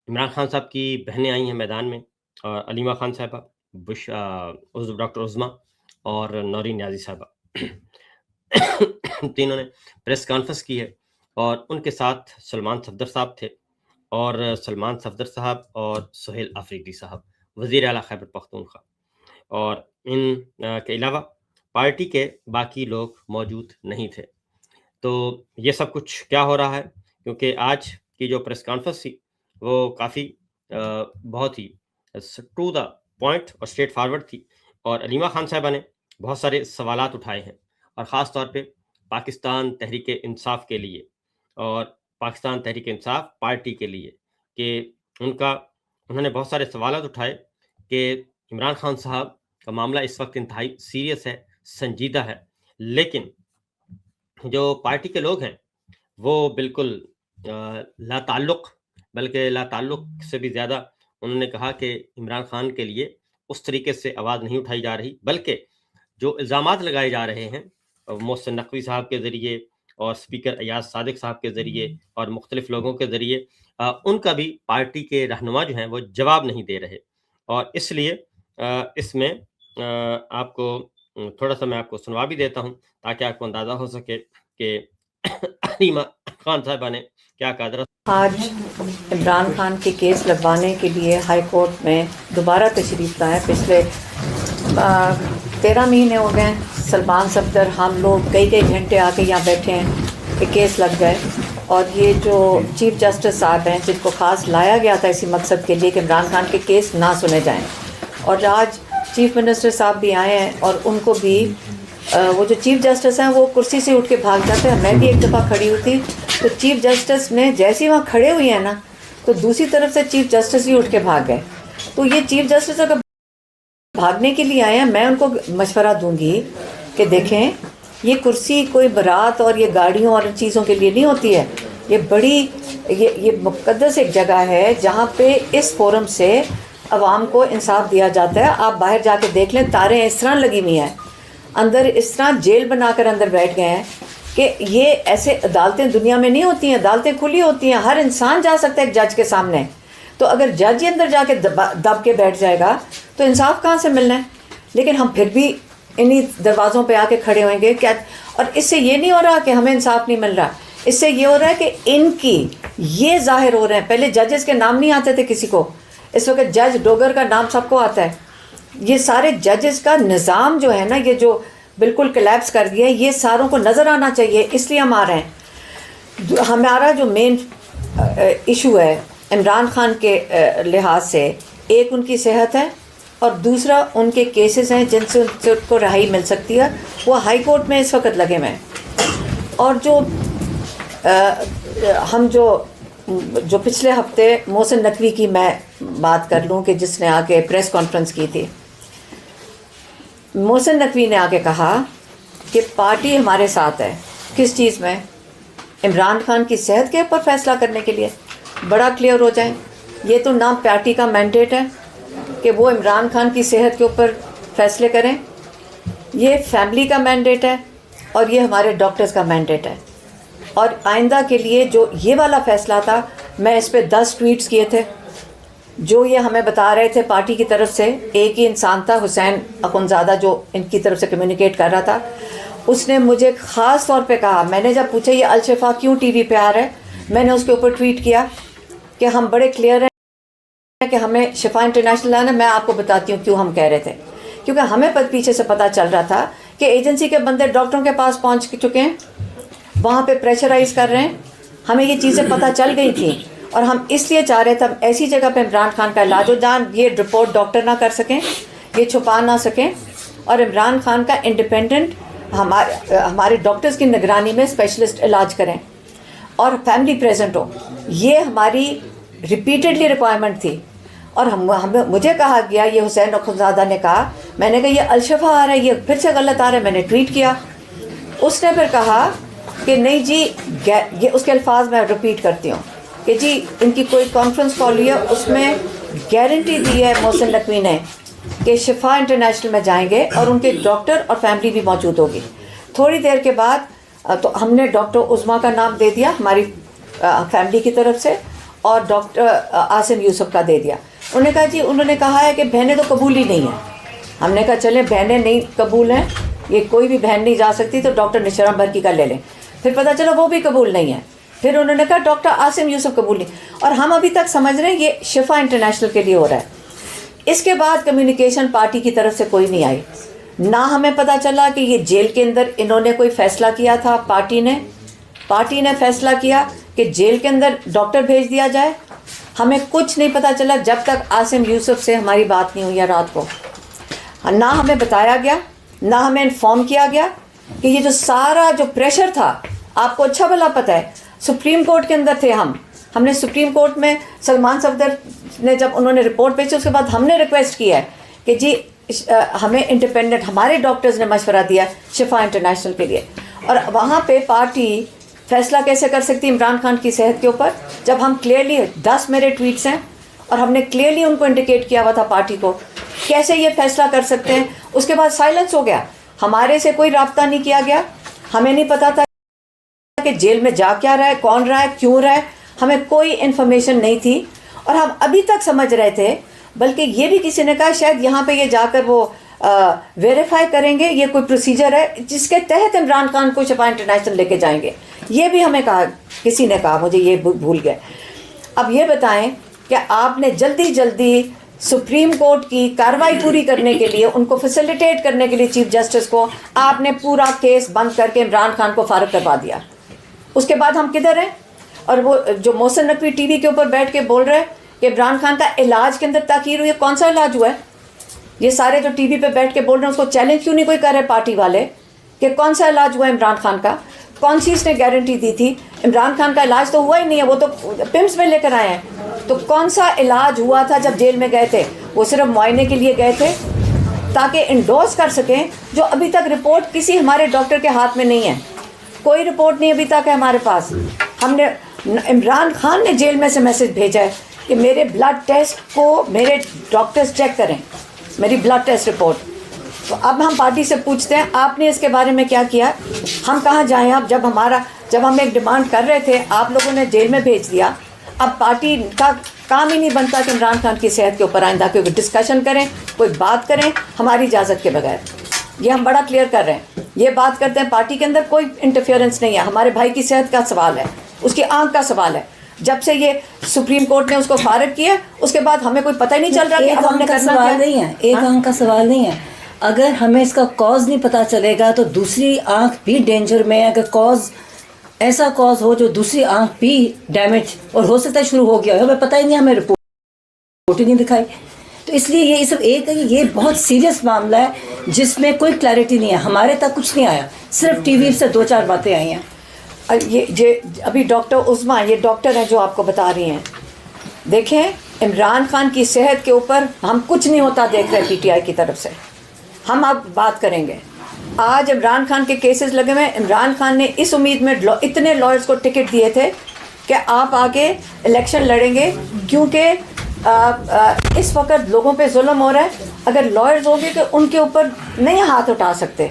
عمران خان صاحب کی بہنیں آئی ہیں میدان میں، اور علیمہ خان صاحبہ، ڈاکٹر عظمیٰ اور نورین نیازی صاحبہ تینوں نے پریس کانفرنس کی ہے، اور ان کے ساتھ سلمان صفدر صاحب تھے، اور سلمان صفدر صاحب اور سہیل آفریدی صاحب وزیر اعلیٰ خیبر پختونخوا، اور ان کے علاوہ پارٹی کے باقی لوگ موجود نہیں تھے۔ تو یہ سب کچھ کیا ہو رہا ہے؟ کیونکہ آج کی جو پریس کانفرنس تھی وہ کافی بہت ہی ٹو دا پوائنٹ اور اسٹریٹ فارورڈ تھی، اور علیمہ خان صاحبہ نے بہت سارے سوالات اٹھائے ہیں، اور خاص طور پہ پاکستان تحریک انصاف کے لیے اور پاکستان تحریک انصاف پارٹی کے لیے، کہ انہوں نے بہت سارے سوالات اٹھائے کہ عمران خان صاحب کا معاملہ اس وقت انتہائی سیریس ہے، سنجیدہ ہے، لیکن جو پارٹی کے لوگ ہیں وہ بالکل لا تعلق، بلکہ لا تعلق سے بھی زیادہ انہوں نے کہا کہ عمران خان کے لیے اس طریقے سے آواز نہیں اٹھائی جا رہی، بلکہ جو الزامات لگائے جا رہے ہیں محسن نقوی صاحب کے ذریعے اور اسپیکر ایاز صادق صاحب کے ذریعے اور مختلف لوگوں کے ذریعے، ان کا بھی پارٹی کے رہنما جو ہیں وہ جواب نہیں دے رہے، اور اس لیے اس میں آپ کو تھوڑا سا میں آپ کو سنوا بھی دیتا ہوں تاکہ آپ کو اندازہ ہو سکے کہ علیمہ خان صاحبہ نے کیا کہا۔ آج عمران خان کے کیس لگوانے کے لیے ہائی کورٹ میں دوبارہ تشریف لائے۔ پچھلے 13 مہینے ہو گئے سلمان صفدر ہم لوگ کئی گھنٹے آ کے یہاں بیٹھے ہیں کہ کیس لگ جائے، اور یہ جو چیف جسٹس صاحب ہیں جن کو خاص لایا گیا تھا اسی مقصد کے لیے کہ عمران خان کے کیس نہ سنے جائیں، اور آج چیف منسٹر صاحب بھی آئے ہیں، اور ان کو بھی وہ جو چیف جسٹس ہیں وہ کرسی سے اٹھ کے بھاگ جاتے ہیں۔ میں بھی ایک دفعہ کھڑی ہوئی تھی تو چیف جسٹس نے جیسے ہی وہاں کھڑے ہوئی ہیں نا تو دوسری طرف سے چیف جسٹس ہی اٹھ کے بھاگ گئے۔ تو یہ چیف جسٹس اگر بھاگنے کے لیے آئے ہیں، میں ان کو مشورہ دوں گی کہ دیکھیں یہ کرسی کوئی برات اور یہ گاڑیوں اور چیزوں کے لیے نہیں ہوتی ہے، یہ بڑی یہ مقدس ایک جگہ ہے جہاں پہ اس فورم سے عوام کو انصاف دیا جاتا ہے۔ آپ باہر جا کے دیکھ لیں، تاریں اس طرح لگی ہوئی ہیں، اندر اس طرح جیل بنا کر اندر بیٹھ گئے ہیں کہ یہ ایسے عدالتیں دنیا میں نہیں ہوتی ہیں، عدالتیں کھلی ہوتی ہیں، ہر انسان جا سکتا ہے ایک جج کے سامنے۔ تو اگر جج ہی اندر جا کے دب کے بیٹھ جائے گا تو انصاف کہاں سے ملنا ہے؟ لیکن ہم پھر بھی انہی دروازوں پہ آ کے کھڑے ہوئیں گے کیا؟ اور اس سے یہ نہیں ہو رہا کہ ہمیں انصاف نہیں مل رہا، اس سے یہ ہو رہا ہے کہ ان کی یہ ظاہر ہو رہے ہیں۔ پہلے ججز کے نام نہیں آتے تھے کسی کو، اس وقت جج ڈوگر کا نام سب کو آتا ہے۔ یہ سارے ججز کا نظام جو ہے نا، یہ جو بالکل کلیپس کر گیا، یہ ساروں کو نظر آنا چاہیے، اس لیے ہم آ رہے ہیں۔ ہمارا جو مین ایشو ہے عمران خان کے لحاظ سے، ایک ان کی صحت ہے اور دوسرا ان کے کیسز ہیں جن سے ان کو رہائی مل سکتی ہے، وہ ہائی کورٹ میں اس وقت لگے ہوئے ہیں۔ اور جو ہم جو پچھلے ہفتے محسن نقوی کی میں بات کر لوں کہ جس نے آ کے پریس کانفرنس کی تھی، محسن نقوی نے آ کے کہا کہ پارٹی ہمارے ساتھ ہے۔ کس چیز میں؟ عمران خان کی صحت کے اوپر فیصلہ کرنے کے لیے۔ بڑا کلیئر ہو جائے، یہ تو نہ پارٹی کا مینڈیٹ ہے کہ وہ عمران خان کی صحت کے اوپر فیصلے کریں، یہ فیملی کا مینڈیٹ ہے اور یہ ہمارے ڈاکٹرز کا مینڈیٹ ہے۔ اور آئندہ کے لیے جو یہ والا فیصلہ تھا، میں اس پہ 10 ٹویٹس کیے تھے جو یہ ہمیں بتا رہے تھے پارٹی کی طرف سے۔ ایک ہی انسان تھا، حسین اخنزادہ، جو ان کی طرف سے کمیونیکیٹ کر رہا تھا، اس نے مجھے خاص طور پہ کہا، میں نے جب پوچھا یہ الشفا کیوں ٹی وی پہ آ رہا ہے، میں نے اس کے اوپر ٹویٹ کیا کہ ہم بڑے کلیئر ہیں کہ ہمیں شفا انٹرنیشنل لانا۔ میں آپ کو بتاتی ہوں کیوں ہم کہہ رہے تھے، کیونکہ ہمیں پیچھے سے پتہ چل رہا تھا کہ ایجنسی کے بندے ڈاکٹروں کے پاس پہنچ چکے ہیں، وہاں پہ پریشرائز کر رہے ہیں، ہمیں یہ چیزیں پتہ چل گئی تھیں، اور ہم اس لیے چاہ رہے تھے ایسی جگہ پہ عمران خان کا علاج ہو جہاں یہ رپورٹ ڈاکٹر نہ کر سکیں، یہ چھپا نہ سکیں، اور عمران خان کا انڈیپینڈنٹ ہمارے ڈاکٹرز کی نگرانی میں اسپیشلسٹ علاج کریں اور فیملی پریزنٹ ہو۔ یہ ہماری ریپیٹڈلی ریکوائرمنٹ تھی، اور مجھے کہا گیا، یہ حسین اخنزادہ نے کہا، میں نے کہا یہ الشفا آ رہا ہے، یہ پھر سے غلط آ رہا ہے، میں نے ٹویٹ کیا۔ اس نے پھر کہا کہ نہیں جی، یہ اس کے الفاظ میں ریپیٹ کرتی ہوں کہ جی ان کی کوئی کانفرنس کال ہوئی ہے، اس میں گارنٹی دی ہے محسن نقوی نے کہ شفا انٹرنیشنل میں جائیں گے اور ان کے ڈاکٹر اور فیملی بھی موجود ہوگی۔ تھوڑی دیر کے بعد تو ہم نے ڈاکٹر عظمیٰ کا نام دے دیا ہماری فیملی کی طرف سے، اور ڈاکٹر عاصم یوسف کا دے دیا. انہوں نے کہا جی انہوں نے کہا ہے کہ بہنیں تو قبول ہی نہیں ہیں. ہم نے کہا چلیں بہنیں نہیں قبول ہیں, یہ کوئی بھی بہن نہیں جا سکتی, تو ڈاکٹر نشرم برقی کا لے لیں. پھر پتہ چلا وہ بھی قبول نہیں ہے. پھر انہوں نے کہا ڈاکٹر عاصم یوسف قبول نہیں. اور ہم ابھی تک سمجھ رہے ہیں یہ شفا انٹرنیشنل کے لیے ہو رہا ہے. اس کے بعد کمیونیکیشن پارٹی کی طرف سے کوئی نہیں آئی. نہ ہمیں پتہ چلا کہ یہ جیل کے اندر انہوں نے کوئی فیصلہ کیا تھا, پارٹی نے فیصلہ کیا کہ جیل کے اندر ڈاکٹر بھیج دیا جائے. ہمیں کچھ نہیں پتہ چلا جب تک عاصم یوسف سے ہماری بات نہیں ہوئی ہے رات کو. نہ ہمیں بتایا گیا, نہ ہمیں انفارم کیا گیا کہ یہ جو سارا جو پریشر تھا, آپ کو اچھا بھلا پتہ ہے سپریم کورٹ کے اندر تھے ہم نے سپریم کورٹ میں سلمان صفدر نے جب انہوں نے رپورٹ بھیجی اس کے بعد ہم نے ریکویسٹ کیا ہے کہ جی ہمیں انڈیپینڈنٹ, ہمارے ڈاکٹرز نے مشورہ دیا شفا انٹرنیشنل کے لیے. اور وہاں پہ پارٹی فیصلہ کیسے کر سکتی عمران خان کی صحت کے اوپر, جب ہم کلیئرلی 10 میرے ٹویٹس ہیں اور ہم نے کلیئرلی ان کو انڈیکیٹ کیا ہوا تھا پارٹی کو, کیسے یہ فیصلہ کر سکتے ہیں. اس کے بعد سائلنس ہو گیا, ہمارے سے کوئی رابطہ نہیں کیا گیا, ہمیں نہیں پتا تھا کہ جیل میں جا کیا رہا ہے, کون رہا ہے, کیوں رہا ہے, ہمیں کوئی انفارمیشن نہیں تھی. اور ہم ابھی تک سمجھ رہے تھے, بلکہ یہ بھی کسی نے کہا شاید یہاں پہ یہ جا کر وہ ویریفائی کریں گے, یہ کوئی پروسیجر ہے جس کے تحت عمران خان کو شفا انٹرنیشنل لے کے جائیں گے. یہ بھی ہمیں کہا, کسی نے کہا, مجھے یہ بھول گئے. اب یہ بتائیں کہ آپ نے جلدی سپریم کورٹ کی کارروائی پوری کرنے کے لیے, ان کو فیسیلیٹیٹ کرنے کے لیے چیف جسٹس کو, آپ نے پورا کیس بند کر کے عمران خان کو فارغ کروا دیا. اس کے بعد ہم کدھر ہیں؟ اور وہ جو محسن نقوی ٹی وی کے اوپر بیٹھ کے بول رہے ہیں کہ عمران خان کا علاج کے اندر تاخیر ہوئی ہے. کون سا علاج ہوا ہے؟ یہ سارے جو ٹی وی پہ بیٹھ کے بول رہے ہیں اس کو چیلنج کیوں نہیں کوئی کر رہے پارٹی والے کہ کون سا علاج ہوا ہے عمران خان کا؟ کون سی اس نے گارنٹی دی تھی؟ عمران خان کا علاج تو ہوا ہی نہیں ہے, وہ تو پمس میں لے کر آئے ہیں. تو کون سا علاج ہوا تھا جب جیل میں گئے تھے؟ وہ صرف معائنے کے لیے گئے تھے تاکہ انڈورس کر سکیں, جو ابھی تک رپورٹ کسی ہمارے ڈاکٹر کے ہاتھ میں نہیں ہے. کوئی رپورٹ نہیں ابھی تک ہے ہمارے پاس. ہم نے عمران خان نے جیل میں سے میسج بھیجا ہے کہ میرے بلڈ ٹیسٹ کو میرے ڈاکٹرز چیک کریں, میری بلڈ ٹیسٹ رپورٹ. تو اب ہم پارٹی سے پوچھتے ہیں آپ نے اس کے بارے میں کیا کیا؟ ہم کہاں جائیں اب؟ جب ہم ایک ڈیمانڈ کر رہے تھے آپ لوگوں نے جیل میں بھیج دیا. اب پارٹی کا کام ہی نہیں بنتا کہ عمران خان کی صحت کے اوپر آئندہ کوئی ڈسکشن کریں, کوئی بات کریں ہماری اجازت کے بغیر. یہ ہم بڑا کلیئر کر رہے ہیں, یہ بات کرتے ہیں پارٹی کے اندر کوئی انٹرفیئرنس نہیں ہے. ہمارے بھائی کی صحت کا سوال ہے, اس کی آنکھ کا سوال ہے. جب سے یہ سپریم کورٹ نے اس کو فارغ کیا اس کے بعد ہمیں کوئی پتہ ہی نہیں چل رہا کہ اب ہم نے کرنا کیا. نہیں ہے, ایک آنکھ کا سوال نہیں ہے. اگر ہمیں اس کا کاز نہیں پتہ چلے گا تو دوسری آنکھ بھی ڈینجر میں ہے. اگر کاز ایسا کاز ہو جو دوسری آنکھ بھی ڈیمیج اور ہو سکتا ہے شروع ہو گیا ہو, ہمیں پتہ ہی نہیں, ہمیں رپورٹ ہی نہیں دکھائی. تو اس لیے یہ سب ایک ہے, یہ بہت سیریس معاملہ ہے جس میں کوئی کلیئرٹی نہیں ہے. ہمارے تک کچھ نہیں آیا, صرف ٹی وی سے 2-4 باتیں آئی ہیں. یہ ابھی ڈاکٹر عظمیٰ یہ ڈاکٹر ہیں جو آپ کو بتا رہی ہیں. دیکھیں عمران خان کی صحت کے اوپر ہم کچھ نہیں ہوتا دیکھ رہے پی ٹی آئی کی طرف سے. ہم اب بات کریں گے. آج عمران خان کے کیسز لگے ہوئے. عمران خان نے اس امید میں اتنے لائرز کو ٹکٹ دیے تھے کہ آپ آگے الیکشن لڑیں گے, کیونکہ اس وقت لوگوں پہ ظلم ہو رہا ہے. اگر لائرز ہوں گے کہ ان کے اوپر نہیں ہاتھ اٹھا سکتے.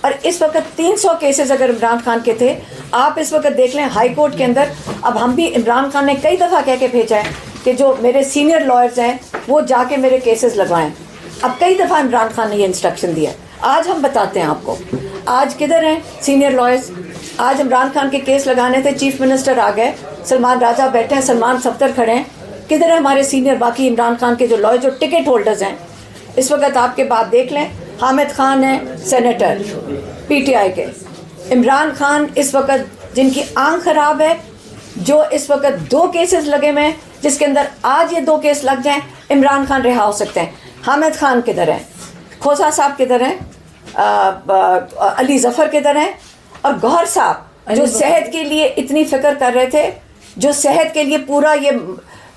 اور اس وقت 300 کیسز اگر عمران خان کے تھے, آپ اس وقت دیکھ لیں ہائی کورٹ کے اندر. اب ہم بھی عمران خان نے کئی دفعہ کہہ کے بھیجا ہے کہ جو میرے سینئر لائرز ہیں وہ جا کے میرے کیسز لگوائیں. اب کئی دفعہ عمران خان نے یہ انسٹرکشن دیا. آج ہم بتاتے ہیں آپ کو آج کدھر ہیں سینئر لائرز. آج عمران خان کے کیس لگانے تھے, چیف منسٹر آ گئے, سلمان راجہ بیٹھے ہیں, سلمان صفدر کھڑے ہیں. کدھر ہیں ہمارے سینئر باقی عمران خان کے جو لائر جو ٹکٹ ہولڈرز ہیں؟ اس وقت آپ کے بعد دیکھ لیں حامد خان ہیں سینیٹر پی ٹی آئی کے. عمران خان اس وقت جن کی آنکھ خراب ہے, جو اس وقت 2 کیسز لگے ہوئے ہیں, جس کے اندر آج یہ 2 کیس لگ جائیں عمران خان رہا ہو سکتے ہیں. حامد خان کدھر ہیں؟ کھوسا صاحب کدھر ہیں؟ علی ظفر کدھر ہیں؟ اور گوہر صاحب جو صحت کے لیے اتنی فکر کر رہے تھے, جو صحت کے لیے پورا یہ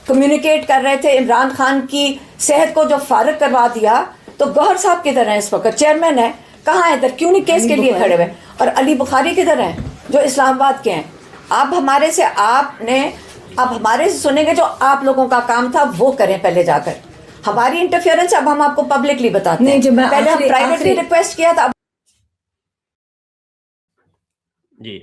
کمیونیکیٹ کر رہے تھے, عمران خان کی صحت کو جو فارغ کروا دیا, تو گوہر صاحب کدھر ہیں؟ اس وقت چیئرمین ہے, کہاں ہے ادھر, کیوں نہیں کیس کے لیے کھڑے ہوئے؟ اور علی بخاری کدھر ہیں جو اسلام آباد کے ہیں؟ اب ہمارے سے سنیں گے, جو آپ لوگوں کا کام تھا وہ کریں پہلے جا کر. ہماری انٹرفیئرنس اب ہم آپ کو پبلکلی بتاتے ہیں, پہلے ہم پرائیویٹلی ریکویسٹ کیا تھا. جی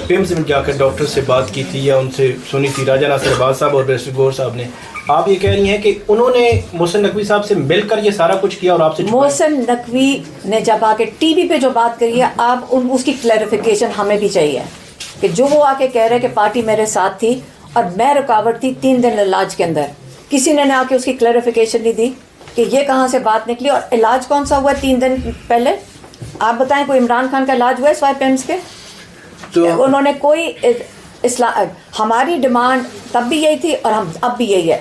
پیمز میں جا کر ڈاکٹر سے بات کی تھی یا ان سے سنی تھی راجہ ناصر عباس صاحب اور بیرسٹر گور صاحب نے، آپ یہ کہہ رہی ہیں کہ انہوں نے محسن نقوی صاحب سے مل کر یہ سارا کچھ کیا اور آپ سے چھپایا؟ محسن نقوی نے جب آ کے ٹی وی پہ جو بات کری ہے، آپ اس کی کلیریفیکیشن ہمیں بھی چاہیے کہ جو وہ آ کے کہہ رہے کہ پارٹی میرے ساتھ تھی اور میں رکاوٹ تھی 3 دن علاج کے اندر، کسی نے آ کے اس کی کلیریفیکیشن نہیں دی کہ یہ کہاں سے بات نکلی اور علاج کون سا ہوا 3 دن پہلے؟ آپ بتائیں کوئی عمران خان کا علاج ہوا ہے سوائے پیمز کے؟ تو انہوں نے کوئی ہماری ڈیمانڈ تب بھی یہی تھی اور ہم اب بھی یہی ہے.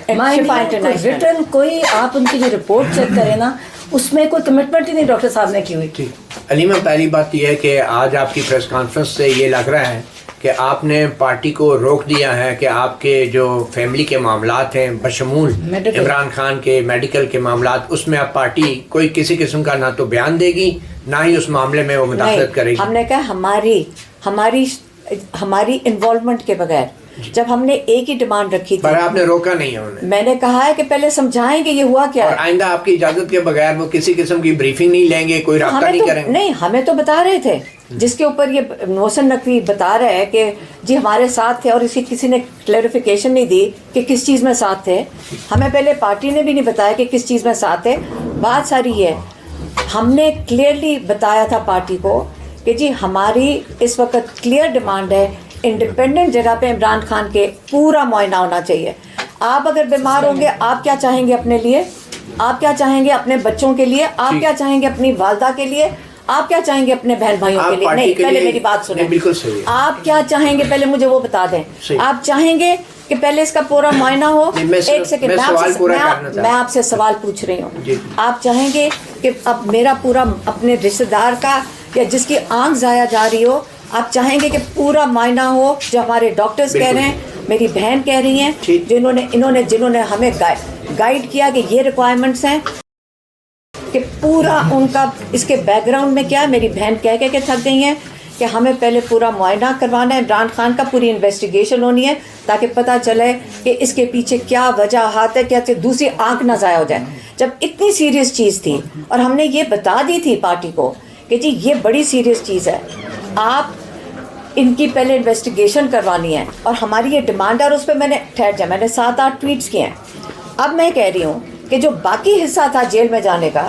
ریٹرن کوئی آپ ان کی جو رپورٹ چیک کریں نا، اس میں کوئی کمٹمنٹ ہی نہیں ڈاکٹر صاحب نے کی ہوئی. علیمہ پہلی بات یہ ہے کہ آج آپ کی پریس کانفرنس سے یہ لگ رہا ہے کہ آپ نے پارٹی کو روک دیا ہے کہ آپ کے جو فیملی کے معاملات ہیں بشمول عمران خان کے میڈیکل کے معاملات، اس میں اب پارٹی کوئی کسی قسم کا نہ تو بیان دے گی نہ ہی اس معاملے میں وہ مداخلت کرے گی. ہم نے کہا ہماری انوالومنٹ کے بغیر جب ہم نے ایک ہی ڈیمانڈ رکھی تھی، پر آپ نے روکا نہیں ہے انہیں. میں نے کہا ہے کہ پہلے سمجھائیں کہ یہ ہوا کیا اور آئندہ آپ کی اجازت کے بغیر وہ کسی قسم کی بریفنگ نہیں لیں گے، کوئی رابطہ نہیں کریں گے؟ نہیں، ہمیں تو بتا رہے تھے، جس کے اوپر یہ محسن نقوی بتا رہے ہیں کہ جی ہمارے ساتھ تھے، اور اسی کسی نے کلیریفیکیشن نہیں دی کہ کس چیز میں ساتھ تھے. ہمیں پہلے پارٹی نے بھی نہیں بتایا کہ کس چیز میں ساتھ تھے. بات ساری ہے، ہم نے کلیئرلی بتایا تھا پارٹی کو کہ جی ہماری اس وقت کلیئر ڈیمانڈ ہے، انڈیپینڈنٹ جگہ پہ عمران خان کے پورا معائنہ ہونا چاہیے. آپ اگر بیمار ہوں گے، آپ کیا چاہیں گے اپنے لیے؟ آپ کیا چاہیں گے اپنے بچوں کے لیے؟ آپ کیا چاہیں گے اپنی والدہ کے لیے؟ آپ کیا چاہیں گے اپنے بہن بھائیوں کے لیے؟ نہیں، پہلے میری بات سنیں. بالکل صحیح. آپ کیا چاہیں گے پہلے مجھے وہ بتا دیں. آپ چاہیں گے کہ پہلے اس کا پورا معائنہ ہو؟ ایک سیکنڈ، میں آپ سے سوال پوچھ رہی ہوں. آپ چاہیں گے کہ اب میرا پورا اپنے رشتے دار کا یا جس کی آنکھ ضائع جا رہی ہو، آپ چاہیں گے کہ پورا معائنہ ہو جو ہمارے ڈاکٹرز کہہ رہے ہیں، میری بہن کہہ رہی ہیں، جنہوں نے ہمیں گائیڈ کیا کہ یہ ریکوائرمنٹس ہیں، کہ پورا ان کا اس کے بیک گراؤنڈ میں کیا؟ میری بہن کہہ کے تھک گئی ہیں کہ ہمیں پہلے پورا معائنہ کروانا ہے عمران خان کا، پوری انویسٹیگیشن ہونی ہے تاکہ پتہ چلے کہ اس کے پیچھے کیا وجہات ہے، کیا دوسری آنکھ نہ ضائع ہو جائے. جب اتنی سیریس چیز تھی اور ہم نے یہ بتا دی تھی پارٹی کو کہ جی یہ بڑی سیریس چیز ہے، آپ ان کی پہلے انویسٹیگیشن کروانی ہے اور ہماری یہ ڈیمانڈ ہے. اور اس پہ میں نے میں نے 7-8 ٹویٹس کیے ہیں. اب میں کہہ رہی ہوں کہ جو باقی حصہ تھا جیل میں جانے کا،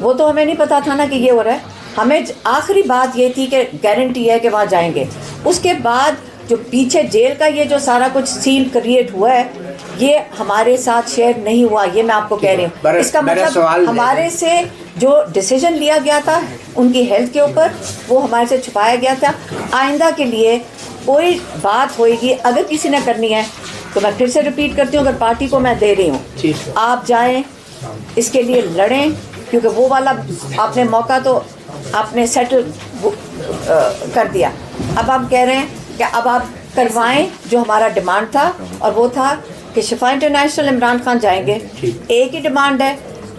وہ تو ہمیں نہیں پتا تھا نا کہ یہ ہو رہا ہے. ہمیں آخری بات یہ تھی کہ گارنٹی ہے کہ وہاں جائیں گے. اس کے بعد جو پیچھے جیل کا یہ جو سارا کچھ سین کریٹ ہوا ہے، یہ ہمارے ساتھ شیئر نہیں ہوا. یہ میں آپ کو کہہ رہی ہوں. اس کا مطلب ہمارے سے جو ڈیسیجن لیا گیا تھا ان کی ہیلتھ کے اوپر، وہ ہمارے سے چھپایا گیا تھا. آئندہ کے لیے کوئی بات ہوئے گی اگر کسی نے کرنی ہے تو میں پھر سے ریپیٹ کرتی ہوں، اگر پارٹی کو میں دے رہی ہوں، آپ جائیں اس کے لیے لڑیں، کیونکہ وہ والا آپ نے موقع تو آپ نے سیٹل کر دیا. اب آپ کہہ رہے ہیں کہ اب آپ کروائیں جو ہمارا ڈیمانڈ تھا، اور وہ تھا کہ شفا انٹرنیشنل عمران خان جائیں گے. ایک ہی ڈیمانڈ ہے،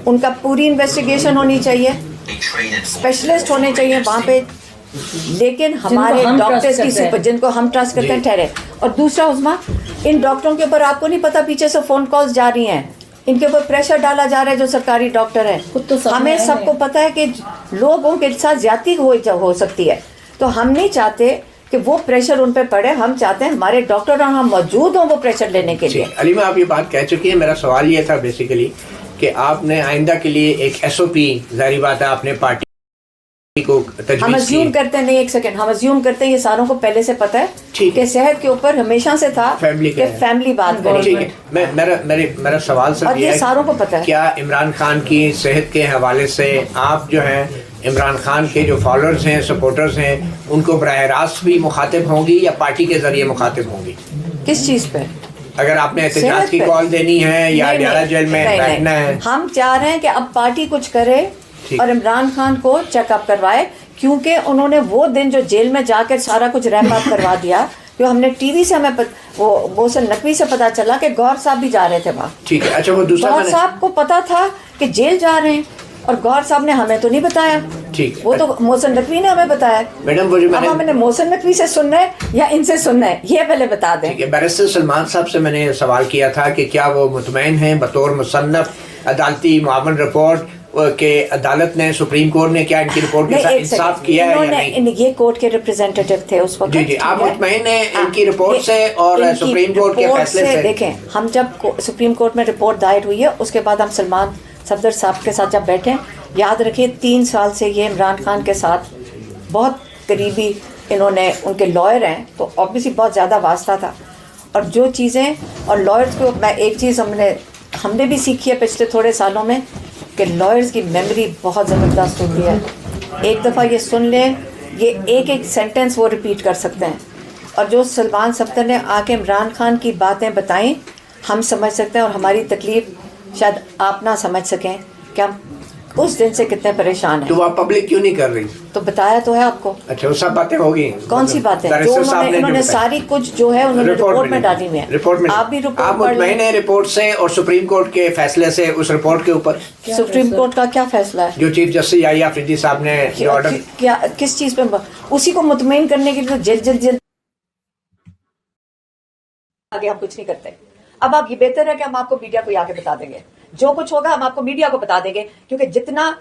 ان کا پوری انویسٹیگیشن ہونی چاہیے، اسپیشلسٹ ہونے چاہیے وہاں پہ، لیکن ہمارے ڈاکٹرز کی جن کو ہم ٹرسٹ کرتے ہیں ٹھہرے. اور دوسرا عظمیٰ، ان ڈاکٹروں کے اوپر آپ کو نہیں پتہ پیچھے سے فون کالز جا رہی ہیں، ان کے اوپر پریشر ڈالا جا رہا ہے جو سرکاری ڈاکٹر ہیں. ہمیں سب کو پتہ ہے کہ لوگوں کے ساتھ زیادتی ہو سکتی ہے، تو ہم نہیں چاہتے کہ وہ پریشر ان پہ پڑے. ہم چاہتے ہیں ہمارے ڈاکٹر اور ہم موجود ہوں وہ پریشر لینے کے لیے. علیمہ آپ یہ بات کہہ چکی ہیں. میرا سوال یہ تھا بیسیکلی کہ آپ نے آئندہ کے لیے ایک SOP، ظاہری بات ہے آپ نے پارٹی کو ہم ازیوم کرتے ہیں، نہیں ایک سیکنڈ، ہم ازیوم کرتے ہیں یہ ساروں کو پہلے سے پتہ ہے کہ صحت کے اوپر ہمیشہ سے تھا کہ فیملی بات کرے. ٹھیک ہے، میرا سوال سر یہ ہے ساروں کو پتہ ہے کیا عمران خان کی صحت کے حوالے سے آپ جو ہیں عمران خان کے جو فالوورز ہیں، سپورٹرز ہیں، ان کو براہ راست بھی مخاطب ہوں گی یا پارٹی کے ذریعے مخاطب ہوں گی؟ کس چیز پہ؟ اگر آپ نے احتجاج کی کال دینی ہے یا اڈیالہ جیل میں بیٹھنا ہے؟ ہم چاہ رہے ہیں کہ اب پارٹی کچھ کرے اور عمران خان کو چیک اپ کروائے، کیونکہ انہوں نے وہ دن جو جیل میں جا کر سارا کچھ ریپ اپ کروا دیا، جو ہم نے ٹی وی سے ہمیں وہ محسن نقوی سے پتا چلا کہ گور صاحب بھی جا رہے تھے وہاں. ٹھیک ہے. اچھا، وہ دوسرا گور صاحب کو پتا تھا کہ جیل جا رہے ہیں اور گور صاحب نے ہمیں تو نہیں بتایا. ٹھیک، وہ تو محسن نقوی نے ہمیں بتایا. میڈم وہ جو اب ہم نے محسن نقوی سے سننا ہے یا ان سے سننا ہے یہ پہلے بتا دیں. ٹھیک ہے. بیرسٹر سلمان صاحب سے میں نے سوال کیا تھا کہ کیا وہ مطمئن ہیں بطور مصنف عدالتی معاون رپورٹ کہ عدالت نے سپریم کورٹ نے کیا ان کی رپورٹ کے نہیں، ساتھ ایک انصاف سیکنڈ، کیا ہے یا انہوں نہیں؟ نے یہ کورٹ کے ریپریزنٹیٹو تھے اس وقت. جی جی، آپ مطمئن ہیں ان کی رپورٹ سے اور ان کی سپریم کورٹ کے رپورٹ فیصلے سے؟ دیکھیں، ہم جب سپریم کورٹ میں رپورٹ دائر ہوئی ہے اس کے بعد ہم سلمان صفدر صاحب کے ساتھ جب بیٹھے، یاد رکھیے 3 سال سے یہ عمران خان کے ساتھ بہت قریبی، انہوں نے ان کے لائر ہیں تو آبویسلی بہت زیادہ واسطہ تھا. اور جو چیزیں اور لائرز کو میں ایک چیز ہم نے بھی سیکھی ہے پچھلے تھوڑے سالوں میں کہ لائرز کی میموری بہت زبردست ہوتی ہے. ایک دفعہ یہ سن لیں، یہ ایک سینٹنس وہ ریپیٹ کر سکتے ہیں. اور جو سلمان صفدر نے آ کے عمران خان کی باتیں بتائیں، ہم سمجھ سکتے ہیں، اور ہماری تکلیف شاید آپ نہ سمجھ سکیں کہ ہم اس دن سے کتنے پریشان ہیں. تو آپ پبلک کیوں نہیں کر رہی؟ تو بتایا تو ہے آپ کو. اچھا، وہ سب باتیں ہوگی. کون سی باتیں جو انہوں نے ساری کچھ جو ہے انہوں نے رپورٹ میں ڈالی ہوئی ہیں. رپورٹ میں آپ بھی آپ رپورٹ پڑھ لیں. مطمئن ہیں رپورٹ سے اور سپریم کورٹ کے فیصلے سے اس رپورٹ کے اوپر؟ سپریم کورٹ کا کیا فیصلہ ہے؟ جو چیف جسٹس یحییٰ آفریدی صاحب نے جو آرڈر کیا کس چیز پہ؟ اسی کو مطمئن کرنے کے لیے جلد آگے ہم کچھ نہیں کرتے. اب آپ یہ بہتر ہے کہ ہم آپ کو میڈیا کو آگے بتا دیں گے، جو کچھ ہوگا ہم آپ کو میڈیا کو بتا دیں گے. کیونکہ جتنا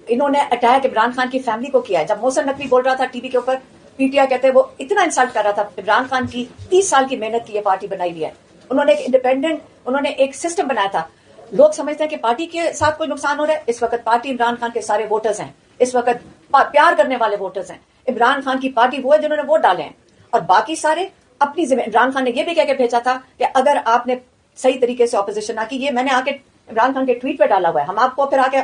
انہوں نے اٹیک عمران خان کی فیملی کو کیا ہے، جب محسن نقوی بول رہا تھا ٹی وی کے اوپر، پی ٹی آئی کہتے ہیں وہ اتنا انسلٹ کر رہا تھا عمران خان کی 30 سال کی محنت کی یہ پارٹی بنائی ہوئی ہے. انہوں نے ایک انڈیپینڈنٹ، انہوں نے ایک سسٹم بنایا تھا. لوگ سمجھتے ہیں کہ پارٹی کے ساتھ کوئی نقصان ہو رہا ہے. اس وقت پارٹی عمران خان کے سارے ووٹرز ہیں، اس وقت پیار کرنے والے ووٹرز ہیں. عمران خان کی پارٹی وہ ہے جنہوں نے ووٹ ڈالے ہیں، اور باقی سارے اپنی ذمہ. عمران خان نے یہ بھی کہہ کے بھیجا تھا کہ اگر آپ نے صحیح طریقے سے اپوزیشن نہ کی، یہ میں نے آ کے عمران خان کے ٹویٹ پہ ڈالا ہوا ہے، ہم آپ کو پھر آ کے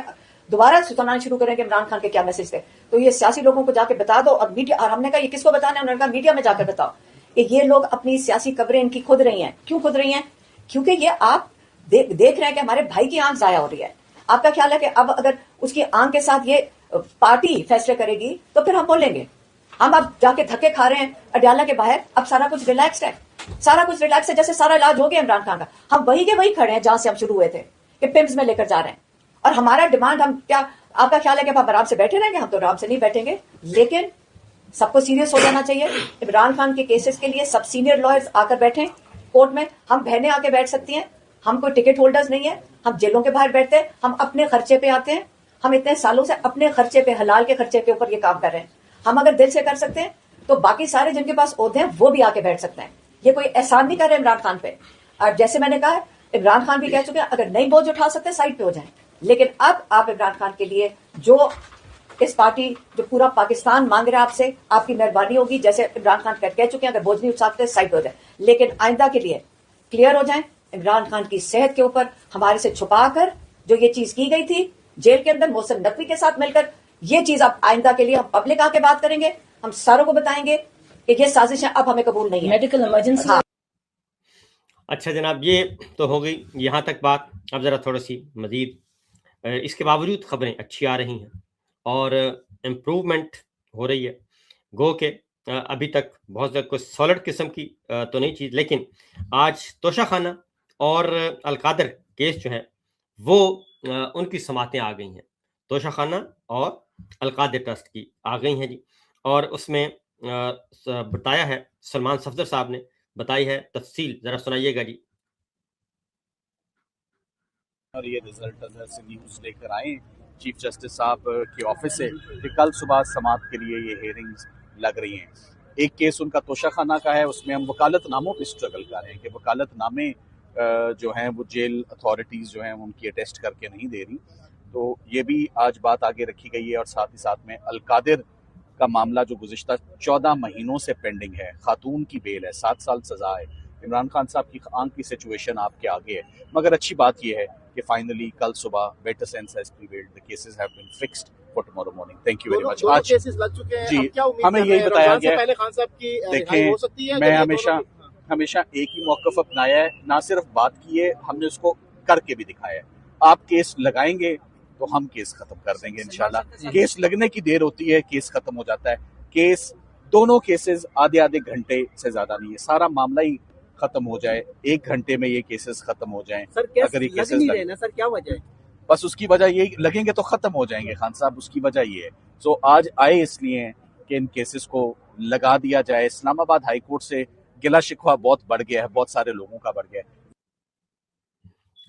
دوبارہ سنانا شروع کریں کہ عمران خان کے کیا میسج تھے. تو یہ سیاسی لوگوں کو جا کے بتا دو. اور میڈیا، اور ہم نے کہا یہ کس کو بتانا ہے؟ انہوں نے کہا میڈیا میں جا کر بتاؤ کہ یہ لوگ اپنی سیاسی خبریں ان کی کھود رہی ہیں. کیوں کھود رہی ہیں؟ کیونکہ یہ آپ دیکھ رہے ہیں کہ ہمارے بھائی کی آنکھ ضائع ہو رہی ہے. آپ کا خیال ہے کہ اب اگر اس کی آنکھ کے ساتھ یہ پارٹی فیصلے کرے گی تو پھر ہم بولیں گے. ہم اب جا کے دھکے کھا رہے ہیں اڈیالہ کے باہر، اب سارا کچھ ریلیکسڈ ہے، سارا کچھ ریلیکس ہے، جیسے سارا علاج ہو گیا عمران خان کا. ہم وہی کے وہی کھڑے ہیں جہاں سے ہم شروع ہوئے تھے کہ پمز میں لے کر جا رہے ہیں. اور ہمارا ڈیمانڈ، ہم کیا آپ کا خیال ہے کہ ہم آرام سے بیٹھے رہیں گے؟ ہم تو آرام سے نہیں بیٹھیں گے، لیکن سب کو سیریس ہو جانا چاہیے. عمران خان کے کیسز کے لیے سب سینئر لائرز آ کر بیٹھیں کورٹ میں. ہم بہنیں آ کے بیٹھ سکتی ہیں، ہم کوئی ٹکٹ ہولڈرز نہیں ہیں، ہم جیلوں کے باہر بیٹھتے ہیں، ہم اپنے خرچے پہ آتے ہیں. ہم اتنے سالوں سے اپنے خرچے پہ، حلال کے خرچے کے اوپر یہ کام کر رہے ہیں. ہم اگر دل سے کر سکتے ہیں تو باقی سارے جن کے پاس عہدے ہیں وہ بھی آ کے بیٹھ سکتے ہیں. یہ کوئی احسان نہیں کر رہے عمران خان پہ. اور جیسے میں نے کہا، عمران خان بھی کہہ چکے ہیں اگر نہیں بوجھ اٹھا سکتے سائڈ پہ ہو جائیں. لیکن اب آپ عمران خان کے لیے جو اس پارٹی، جو پورا پاکستان مانگ رہا ہے آپ سے، آپ کی مہربانی ہوگی. جیسے عمران خان کہہ چکے ہیں اگر بوجھ نہیں اٹھا سکتے سائڈ پہ ہو جائیں. لیکن آئندہ کے لیے کلیئر ہو جائیں. عمران خان کی صحت کے اوپر ہمارے سے چھپا کر جو یہ چیز کی گئی تھی جیل کے اندر محسن نقوی کے ساتھ مل کر، یہ چیز اب آئندہ کے لیے ہم پبلک آ کے بات کریں گے، ہم ساروں کو بتائیں گے کہ یہ سازشیں اب ہمیں قبول نہیں ہیں. Medical emergency. اچھا جناب، یہ تو ہو گئی یہاں تک بات. اب ذرا تھوڑی سی مزید اس کے باوجود خبریں اچھی آ رہی ہیں اور امپروومنٹ ہو رہی ہے. گو کہ ابھی تک بہت زیادہ کوئی سالڈ قسم کی تو نہیں چیز، لیکن آج توشہ خانہ اور القادر کیس جو ہے وہ ان کی سماعتیں آ گئی ہیں. توشہ خانہ اور القادر ٹرسٹ کی آ گئی ہیں جی. اور اس میں بتایا ہے، سلمان صفدر صاحب نے بتائی ہے تفصیل. ذرا سنائیے گا جی. اور یہ رزلٹ سے نیوز لے کر آئے چیف جسٹس صاحب کے آفس سے کہ کل صبح سماعت کے لیے یہ ہیئرنگز لگ رہی ہیں. ایک کیس ان کا توشہ خانہ کا ہے، اس میں ہم وکالت ناموں پہ اسٹرگل کر رہے ہیں کہ وکالت نامے جو ہیں وہ جیل اتھارٹیز جو ہیں ان کی اٹیسٹ کر کے نہیں دے رہی. تو یہ بھی آج بات آگے رکھی گئی ہے. اور ساتھ ہی ساتھ میں القادر کا معاملہ جو گزشتہ 14 مہینوں سے پینڈنگ ہے، خاتون کی بیل ہے، 7 سال سزا ہے. عمران خان صاحب کی آنکھ کی سچویشن آپ کے آگے ہے. مگر اچھی بات یہ ہے کہ فائنلی کل صبح better sense has prevailed. The cases have been fixed for tomorrow morning. Thank you very much. آج کیسز لگ چکے ہیں، جی ہمیں یہی بتایا گیا ہے. دیکھیں، میں ہمیشہ ایک ہی موقف اپنایا ہے، نہ صرف بات کی ہے، ہم نے اس کو کر کے بھی دکھایا ہے. آپ کیس لگائیں گے تو ہم کیس ختم کر دیں گے انشاءاللہ. کیس لگنے کی دیر ہوتی ہے، کیس ختم ہو جاتا ہے. کیس دونوں کیسز آدھے گھنٹے سے زیادہ نہیں ہے. سارا معاملہ ہی ختم ہو جائے، 1 گھنٹے میں یہ کیسز ختم ہو جائیں. اگر یہ کیسز سر کیا وجہ ہے؟ بس اس کی وجہ یہ لگیں گے تو ختم ہو جائیں گے خان صاحب. اس کی وجہ یہ ہے. سو آج آئے اس لیے ہیں کہ ان کیسز کو لگا دیا جائے. اسلام آباد ہائی کورٹ سے گلا شکوہ بہت بڑھ گیا ہے، بہت سارے لوگوں کا بڑھ گیا ہے.